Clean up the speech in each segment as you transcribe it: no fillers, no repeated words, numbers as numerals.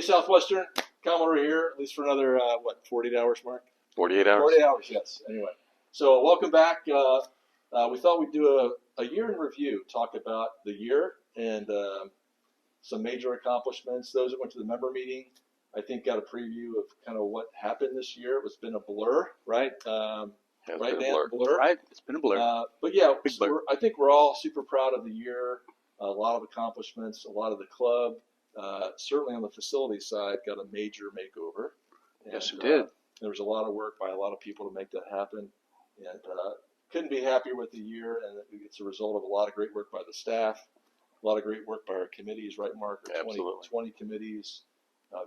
Southwestern, Commodore here, at least for another, 48 hours, Mark? 48 hours. 48 hours, yes. Anyway, so welcome back. We thought we'd do a year in review, talk about the year and some major accomplishments. Those that went to the member meeting, I think, got a preview of kind of what happened this year. It's been a blur, right? Right, Dan? Blur. Right, it's been a blur. But yeah, blur. I think we're all super proud of the year. A lot of accomplishments, a lot of the club. Certainly on the facility side, got a major makeover. And, Yes, it did. There was a lot of work by a lot of people to make that happen, and couldn't be happier with the year. And it's a result of a lot of great work by the staff, a lot of great work by our committees, right, Mark? Absolutely. 20 committees,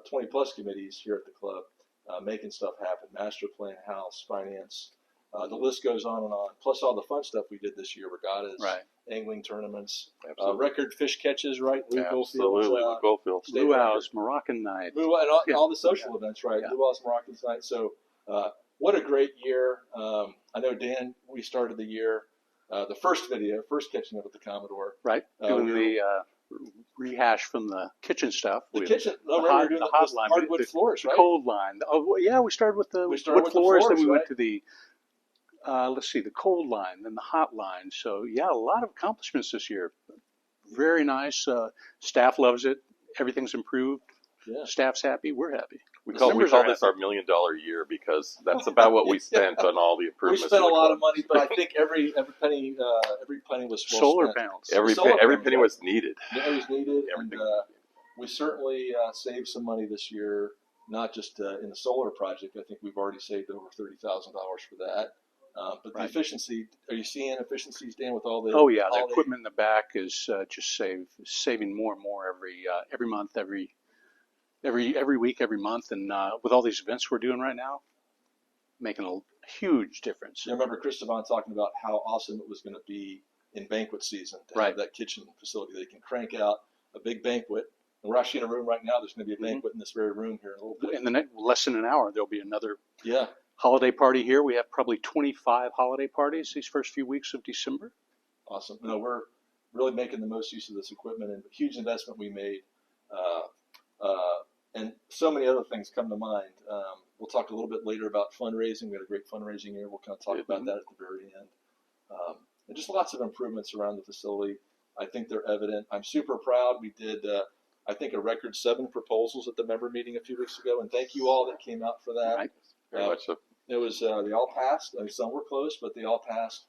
20 plus committees here at the club, making stuff happen. Master plan, house, finance. The list goes on and on. Plus all the fun stuff we did this year, regattas, Right. angling tournaments, Absolutely. record fish catches, right? Lou Absolutely. Goldfield, Goldfield. Luau's, Moroccan night. and all the social events, right? Yeah. Luau's Moroccan night. So what a great year. I know, Dan, we started the year, the first catching up with the Commodore. Right, doing the rehash from the kitchen stuff. The with kitchen, the hot line, hardwood floors, the right? cold line. Oh, yeah, we started with the wood floors, then we went to the, the cold line, then the hot line. So, yeah, a lot of accomplishments this year. Very nice. Staff loves it. Everything's improved. Yeah. Staff's happy. We're happy. We call this our $1 million year because that's about what we spent on all the We improvements. spent a lot of money, but I think every penny was well Solar spent. panels. Every penny was needed. Yeah, it was needed, and Everything. we certainly saved some money this year, not just in the solar project. I think we've already saved over $30,000 for that. But the Right. efficiency, are you seeing efficiencies, Dan, with all the? Oh, yeah, the equipment in the back is just saving more and more every month, every week, every month, and with all these events we're doing right now, making a huge difference. I remember Christopher talking about how awesome it was going to be in banquet season to have that kitchen facility. They can crank out a big banquet. And we're actually in a room right now. There's going to be a banquet in this very room here in a little bit. In the less than an hour, there'll be another holiday party here. We have probably 25 holiday parties these first few weeks of December. Awesome. No, we're really making the most use of this equipment, and a huge investment we made. And so many other things come to mind. We'll talk a little bit later about fundraising. We had a great fundraising year. We'll kind of talk about that at the very end. And just lots of improvements around the facility. I think they're evident. I'm super proud. We did, I think, a record 7 proposals at the member meeting a few weeks ago. And thank you all that came out for that. Right. Very much so. It was, they all passed. I mean, some were close, but they all passed.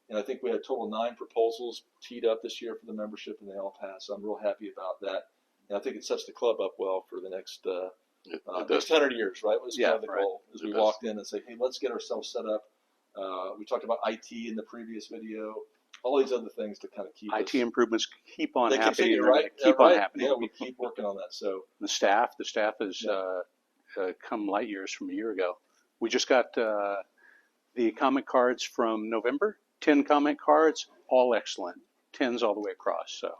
And I think we had a total of 9 proposals teed up this year for the membership, and they all passed. So I'm real happy about that. And I think it sets the club up well for the next 100 years, right? Was kind of the goal as we walked in and say, hey, let's get ourselves set up. We talked about IT in the previous video, all these other things to kind of keep IT improvements keep on happening. Continue, right? Keep on happening. Yeah, we keep working on that. So the staff has come light years from a year ago. We just got the comment cards from November. 10 comment cards, all excellent. 10s all the way across. So.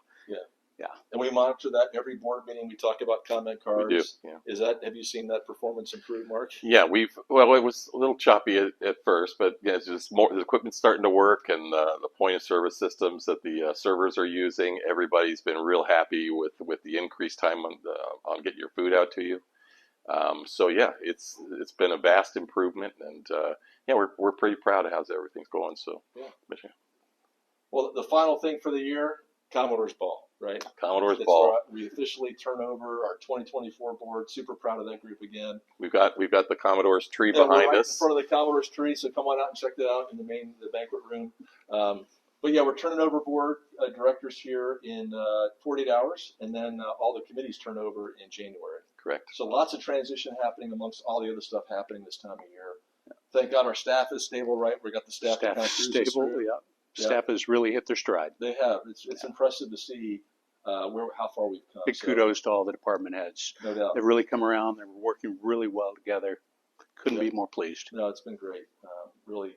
Yeah, and we monitor that every board meeting. We talk about comment cards. We do. Yeah. Have you seen that performance improve, Mark? Yeah, it was a little choppy at first, but yeah, it's just more. The equipment's starting to work, and the point of service systems that the servers are using. Everybody's been real happy with the increased time on getting your food out to you. So yeah, it's been a vast improvement, and we're pretty proud of how everything's going. So Well, the final thing for the year, Commodore's Ball. Right, Commodore's Ball. We officially turn over our 2024 board. Super proud of that group again. We've got the Commodore's tree behind us. In front of the Commodore's tree, so come on out and check that out in the banquet room. But yeah, we're turning over board directors here in 48 hours, and then all the committees turn over in January. Correct. So lots of transition happening amongst all the other stuff happening this time of year. Thank God our staff is stable, right? We got the staff stable. Staff has really hit their stride. They have. It's impressive to see how far we've come. Big kudos to all the department heads. No doubt. They've really come around. They're working really well together. Couldn't be more pleased. No, it's been great. Really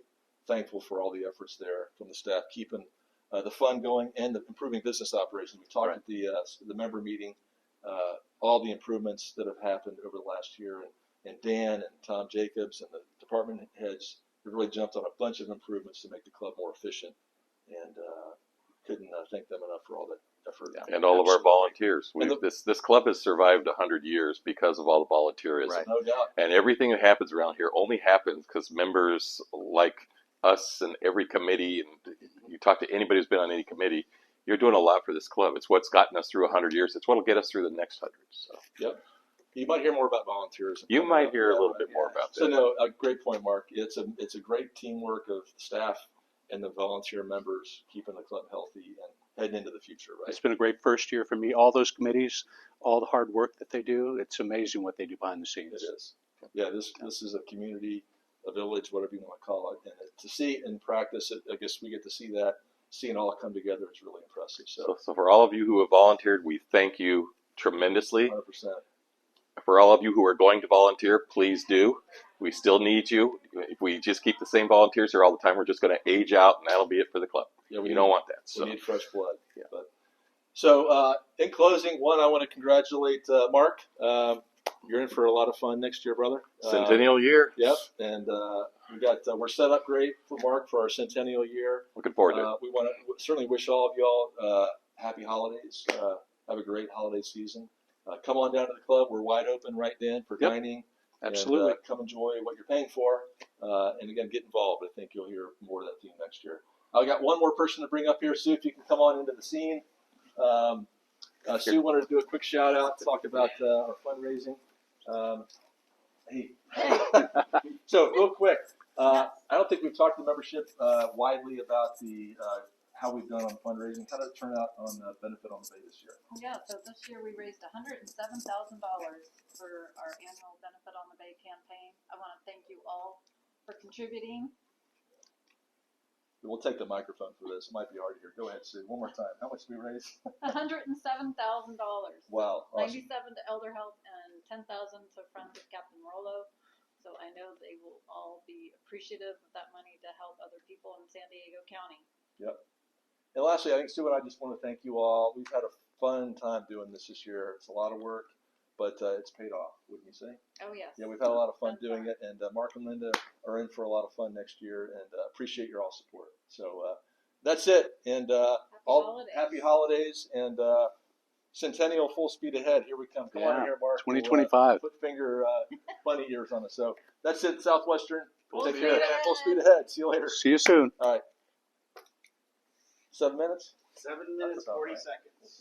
thankful for all the efforts there from the staff, keeping the fun going and the improving business operations. We talked at the member meeting, all the improvements that have happened over the last year, and Dan and Tom Jacobs and the department heads have really jumped on a bunch of improvements to make the club more efficient, and couldn't thank them enough for all effort. Yeah. And all of our volunteers. And This club has survived 100 years because of all the volunteerism. Right. No doubt. And everything that happens around here only happens because members like us and every committee, and you talk to anybody who's been on any committee, you're doing a lot for this club. It's what's gotten us through 100 years. It's what will get us through the next 100. So. Yep. You might hear more about volunteerism. You might hear a little bit more about that. So no, a great point, Mark. It's a great teamwork of staff and the volunteer members keeping the club healthy and heading into the future, right? It's been a great first year for me. All those committees, all the hard work that they do, it's amazing what they do behind the scenes. It is. Yeah, this is a community, a village, whatever you want to call it. And to see it in practice, I guess we get to see that. Seeing it all come together is really impressive. So for all of you who have volunteered, we thank you tremendously. 100%. For all of you who are going to volunteer, please do. We still need you. If we just keep the same volunteers here all the time, we're just going to age out, and that'll be it for the club. Yeah, we don't want that. We need fresh blood. Yeah. So in closing, I want to congratulate Mark. You're in for a lot of fun next year, brother. Centennial year. Yep, and we're set up great for Mark for our centennial year. Looking forward to it. We want to certainly wish all of y'all happy holidays. Have a great holiday season. Come on down to the club. We're wide open right then for dining. Absolutely. And, come enjoy what you're paying for. And again, get involved. I think you'll hear more of that theme next year. I got one more person to bring up here. Sue, if you can come on into the scene. Sue wanted to do a quick shout out, talk about our fundraising. Hey. So real quick, I don't think we've talked to the membership widely about the how we've done on fundraising. How did it turn out on Benefit on the Bay this year? Yeah, so this year we raised $107,000 for our annual Benefit on the Bay campaign. I want to thank you all for contributing. We'll take the microphone for this. It might be hard to hear. Go ahead, Sue. One more time. How much did we raise? $107,000. Wow. Awesome. 97 to Elder Health and 10,000 to Friends of Captain Rollo. So I know they will all be appreciative of that money to help other people in San Diego County. Yep. And lastly, I think, Sue and I just want to thank you all. We've had a fun time doing this year. It's a lot of work, but it's paid off, wouldn't you say? Oh, yes. Yeah, we've had a lot of fun doing it, and Mark and Linda are in for a lot of fun next year, and appreciate your all support. So that's it, and happy holidays, and Centennial full speed ahead. Here we come. Come on here, Mark. 2025. Put finger bunny ears on us. So that's it, Southwestern. Take care. Full speed ahead. See you later. See you soon. All right. 7 minutes? 7 minutes, 40 seconds.